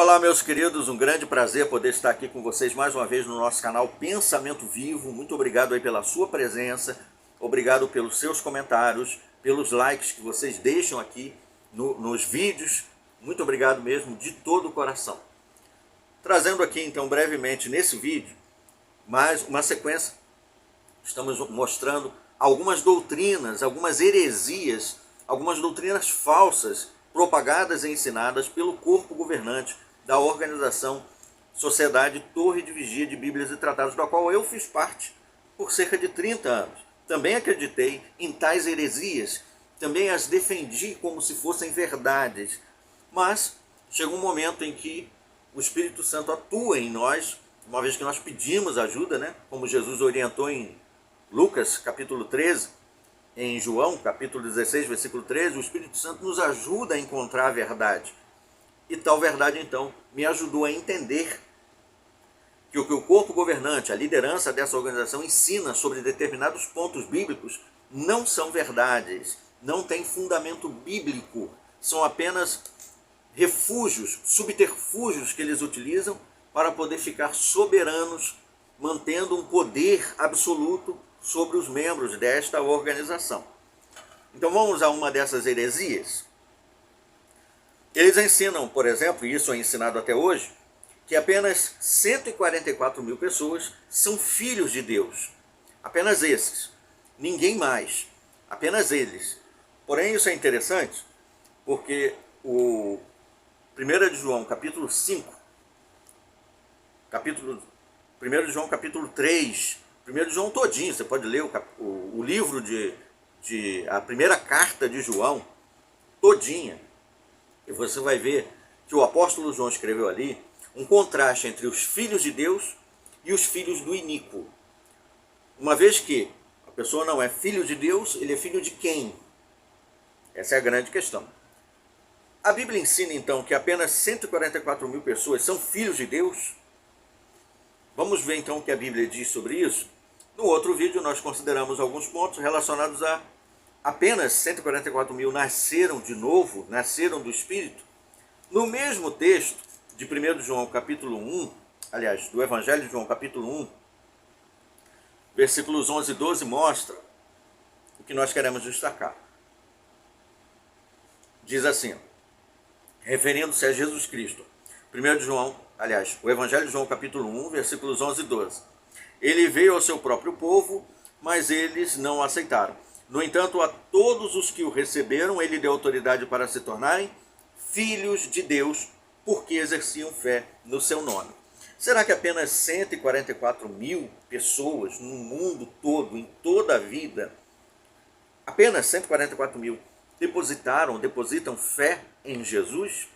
Olá, meus queridos, um grande prazer poder estar aqui com vocês mais uma vez no nosso canal Pensamento Vivo. Muito obrigado aí pela sua presença, obrigado pelos seus comentários, pelos likes que vocês deixam aqui nos vídeos. Muito obrigado mesmo, de todo o coração. Trazendo aqui então brevemente nesse vídeo, mais uma sequência, estamos mostrando algumas doutrinas, algumas heresias, algumas doutrinas falsas, propagadas e ensinadas pelo corpo governante da organização Sociedade Torre de Vigia de Bíblias e Tratados, da qual eu fiz parte por cerca de 30 anos. Também acreditei em tais heresias, também as defendi como se fossem verdades, mas chega um momento em que o Espírito Santo atua em nós, uma vez que nós pedimos ajuda, como Jesus orientou em Lucas capítulo 13, em João, capítulo 16, versículo 13, o Espírito Santo nos ajuda a encontrar a verdade. E tal verdade, então, me ajudou a entender que o corpo governante, a liderança dessa organização ensina sobre determinados pontos bíblicos não são verdades, não tem fundamento bíblico, são apenas refúgios, subterfúgios que eles utilizam para poder ficar soberanos, mantendo um poder absoluto sobre os membros desta organização. Então vamos a uma dessas heresias. Eles ensinam, por exemplo, e isso é ensinado até hoje, que apenas 144 mil pessoas são filhos de Deus. Apenas esses. Ninguém mais. Apenas eles. Porém, isso é interessante, porque o 1 de João, capítulo 5, 1 de João, capítulo 3, 1 de João todinho, você pode ler o livro a primeira carta de João todinha, e você vai ver que o apóstolo João escreveu ali um contraste entre os filhos de Deus e os filhos do iníquo. Uma vez que a pessoa não é filho de Deus, ele é filho de quem? Essa é a grande questão. A Bíblia ensina então que apenas 144 mil pessoas são filhos de Deus. Vamos ver então o que a Bíblia diz sobre isso. No outro vídeo nós consideramos alguns pontos relacionados a apenas 144 mil nasceram de novo, nasceram do Espírito. No mesmo texto de 1 de João capítulo 1, aliás, do Evangelho de João capítulo 1, versículos 11 e 12 mostra o que nós queremos destacar. Diz assim, referindo-se a Jesus Cristo, 1 de João, aliás, o Evangelho de João capítulo 1, versículos 11 e 12. Ele veio ao seu próprio povo, mas eles não o aceitaram. No entanto, a todos os que o receberam, ele deu autoridade para se tornarem filhos de Deus, porque exerciam fé no seu nome. Será que apenas 144 mil pessoas no mundo todo, em toda a vida, apenas 144 mil depositam fé em Jesus?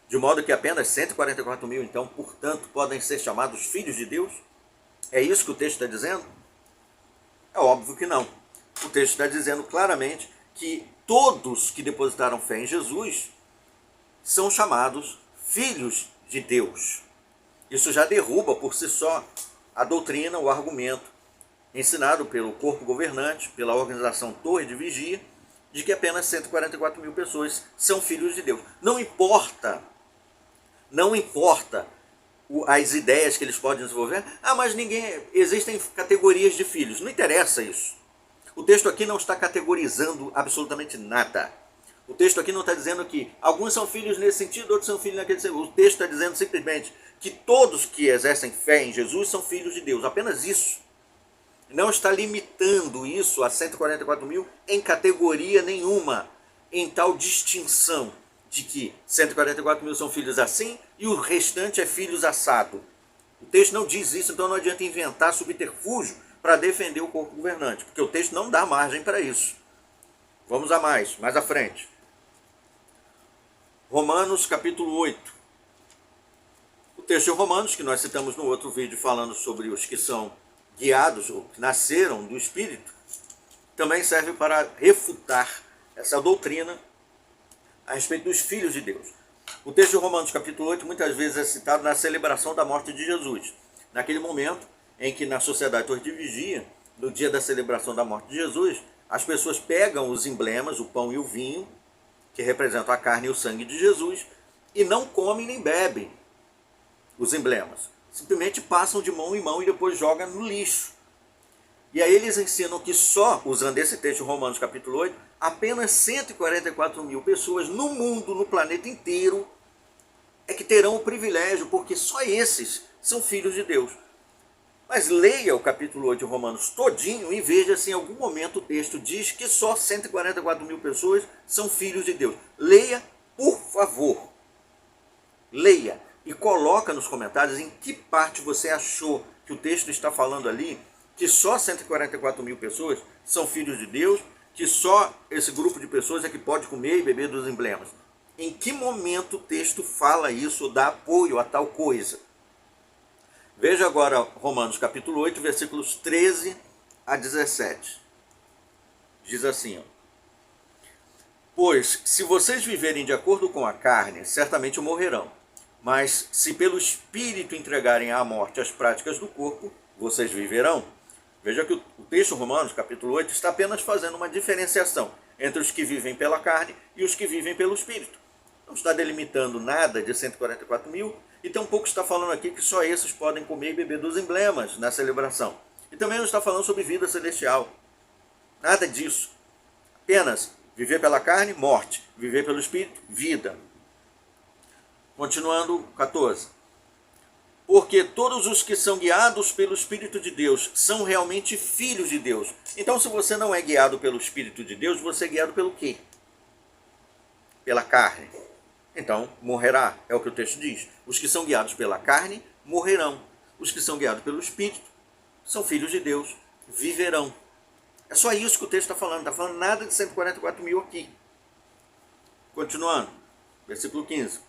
De modo que apenas 144 mil, então, portanto, podem ser chamados filhos de Deus? É isso que o texto está dizendo? É óbvio que não. O texto está dizendo claramente que todos que depositaram fé em Jesus são chamados filhos de Deus. Isso já derruba por si só a doutrina, o argumento ensinado pelo corpo governante, pela organização Torre de Vigia, de que apenas 144 mil pessoas são filhos de Deus. Não importa as ideias que eles podem desenvolver. Mas existem categorias de filhos. Não interessa isso. O texto aqui não está categorizando absolutamente nada. O texto aqui não está dizendo que alguns são filhos nesse sentido, outros são filhos naquele sentido. O texto está dizendo simplesmente que todos que exercem fé em Jesus são filhos de Deus. Apenas isso. Não está limitando isso a 144 mil em categoria nenhuma, em tal distinção de que 144 mil são filhos assim e o restante é filhos assado. O texto não diz isso, então não adianta inventar subterfúgio para defender o corpo governante, porque o texto não dá margem para isso. Vamos a mais à frente. Romanos capítulo 8. O texto de Romanos, que nós citamos no outro vídeo falando sobre os que são guiados, ou que nasceram do Espírito, também serve para refutar essa doutrina a respeito dos filhos de Deus. O texto de Romanos capítulo 8 muitas vezes é citado na celebração da morte de Jesus. Naquele momento em que na Sociedade Torre de Vigia, no dia da celebração da morte de Jesus, as pessoas pegam os emblemas, o pão e o vinho, que representam a carne e o sangue de Jesus, e não comem nem bebem os emblemas. Simplesmente passam de mão em mão e depois jogam no lixo. E aí eles ensinam que só, usando esse texto de Romanos capítulo 8, apenas 144 mil pessoas no mundo, no planeta inteiro, é que terão o privilégio, porque só esses são filhos de Deus. Mas leia o capítulo 8 de Romanos todinho e veja se em algum momento o texto diz que só 144 mil pessoas são filhos de Deus. Leia, por favor. Leia e coloca nos comentários em que parte você achou que o texto está falando ali que só 144 mil pessoas são filhos de Deus, que só esse grupo de pessoas é que pode comer e beber dos emblemas. Em que momento o texto fala isso, dá apoio a tal coisa? Veja agora Romanos capítulo 8, versículos 13 a 17. Diz assim, ó: pois, se vocês viverem de acordo com a carne, certamente morrerão. Mas, se pelo Espírito entregarem à morte as práticas do corpo, vocês viverão. Veja que o texto Romanos, capítulo 8, está apenas fazendo uma diferenciação entre os que vivem pela carne e os que vivem pelo Espírito. Não está delimitando nada de 144 mil, e tampouco está falando aqui que só esses podem comer e beber dos emblemas na celebração. E também não está falando sobre vida celestial. Nada disso. Apenas viver pela carne, morte. Viver pelo Espírito, vida. Continuando, 14. Porque todos os que são guiados pelo Espírito de Deus são realmente filhos de Deus. Então, se você não é guiado pelo Espírito de Deus, você é guiado pelo quê? Pela carne. Então, morrerá, é o que o texto diz. Os que são guiados pela carne, morrerão. Os que são guiados pelo Espírito, são filhos de Deus, viverão. É só isso que o texto está falando. Não está falando nada de 144 mil aqui. Continuando, versículo 15.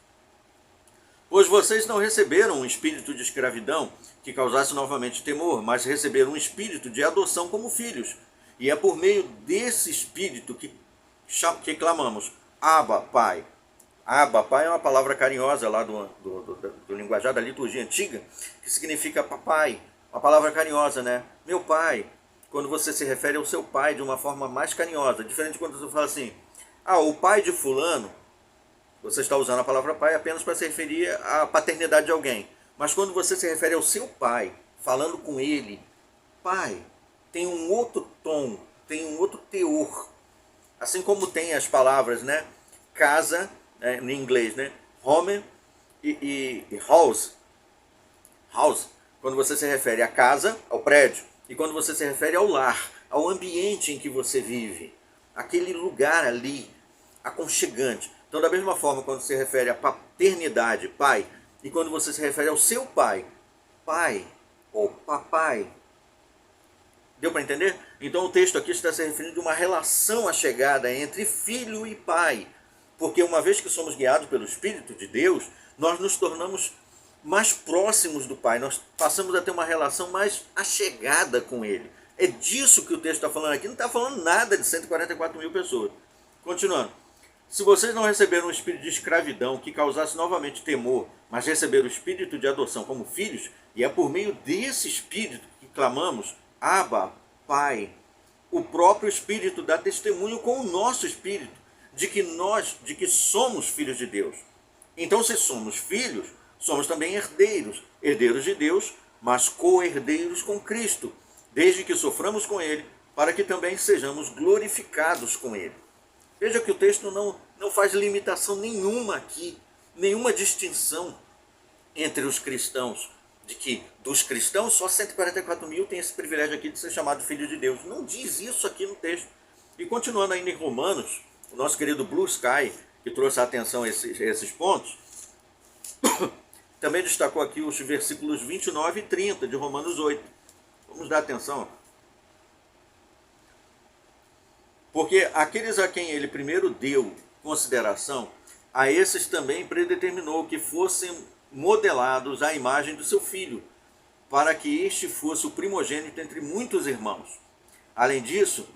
Pois vocês não receberam um espírito de escravidão que causasse novamente temor, mas receberam um espírito de adoção como filhos. E é por meio desse espírito que clamamos, Abba, Pai. Abba, Pai é uma palavra carinhosa lá do linguajar da liturgia antiga, que significa papai. Uma palavra carinhosa, né? Meu pai. Quando você se refere ao seu pai de uma forma mais carinhosa. Diferente de quando você fala assim, o pai de fulano. Você está usando a palavra pai apenas para se referir à paternidade de alguém. Mas quando você se refere ao seu pai, falando com ele, pai, tem um outro tom, tem um outro teor. Assim como tem as palavras, né? Casa, em inglês, né? Home e house. House, quando você se refere à casa, ao prédio. E quando você se refere ao lar, ao ambiente em que você vive. Aquele lugar ali, aconchegante. Então, da mesma forma, quando se refere à paternidade, pai, e quando você se refere ao seu pai, pai ou papai. Deu para entender? Então, o texto aqui está se referindo a uma relação achegada entre filho e pai. Porque uma vez que somos guiados pelo Espírito de Deus, nós nos tornamos mais próximos do Pai. Nós passamos a ter uma relação mais achegada com Ele. É disso que o texto está falando aqui. Não está falando nada de 144 mil pessoas. Continuando. Se vocês não receberam um espírito de escravidão que causasse novamente temor, mas receberam o espírito de adoção como filhos, e é por meio desse espírito que clamamos, Abba, Pai. O próprio Espírito dá testemunho com o nosso espírito de que somos filhos de Deus. Então, se somos filhos, somos também herdeiros, herdeiros de Deus, mas co-herdeiros com Cristo, desde que soframos com Ele, para que também sejamos glorificados com Ele. Veja que o texto não faz limitação nenhuma aqui, nenhuma distinção entre os cristãos, de que dos cristãos só 144 mil tem esse privilégio aqui de ser chamado filho de Deus. Não diz isso aqui no texto. E continuando ainda em Romanos, o nosso querido Blue Sky, que trouxe a atenção a esses pontos, também destacou aqui os versículos 29 e 30 de Romanos 8. Vamos dar atenção. Porque aqueles a quem ele primeiro deu consideração, a esses também predeterminou que fossem modelados à imagem do seu filho, para que este fosse o primogênito entre muitos irmãos. Além disso,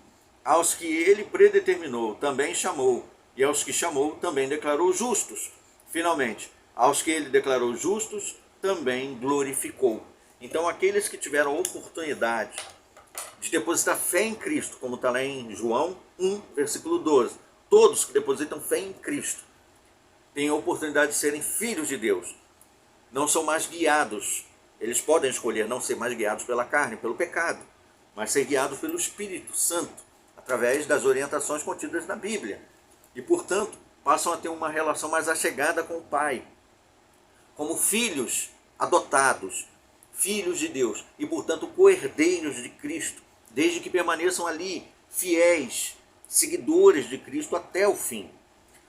aos que ele predeterminou também chamou, e aos que chamou também declarou justos. Finalmente, aos que ele declarou justos também glorificou. Então, aqueles que tiveram a oportunidade de depositar fé em Cristo, como está lá em João 1, versículo 12. Todos que depositam fé em Cristo têm a oportunidade de serem filhos de Deus. Não são mais guiados. Eles podem escolher não ser mais guiados pela carne, pelo pecado, mas ser guiados pelo Espírito Santo, através das orientações contidas na Bíblia. E, portanto, passam a ter uma relação mais achegada com o Pai, como filhos adotados, filhos de Deus e, portanto, co-herdeiros de Cristo, desde que permaneçam ali, fiéis, seguidores de Cristo até o fim.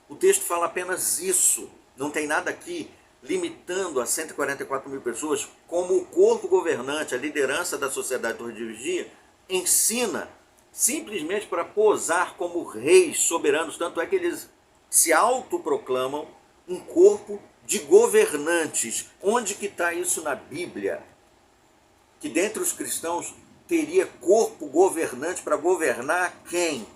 O texto fala apenas isso, não tem nada aqui limitando a 144 mil pessoas, como o corpo governante, a liderança da sociedade do dia, ensina simplesmente para posar como reis soberanos, tanto é que eles se autoproclamam um corpo de governantes. Onde que está isso na Bíblia? Que dentre os cristãos teria corpo governante para governar quem?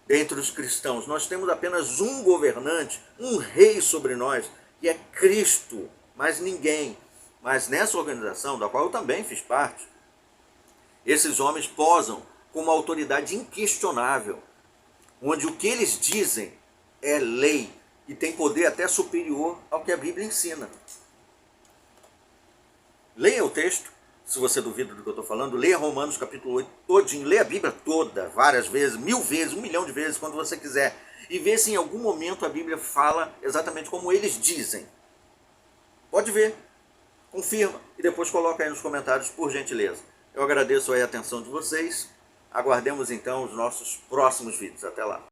Dentre os cristãos nós temos apenas um governante, um rei sobre nós, que é Cristo, mais ninguém. Mas nessa organização, da qual eu também fiz parte, esses homens posam com uma autoridade inquestionável, onde o que eles dizem é lei e tem poder até superior ao que a Bíblia ensina. Leia o texto, se você duvida do que eu estou falando, leia Romanos capítulo 8 todinho, leia a Bíblia toda, várias vezes, 1000 vezes, 1 milhão de vezes, quando você quiser, e vê se em algum momento a Bíblia fala exatamente como eles dizem. Pode ver, confirma e depois coloca aí nos comentários, por gentileza. Eu agradeço aí a atenção de vocês, aguardemos então os nossos próximos vídeos. Até lá.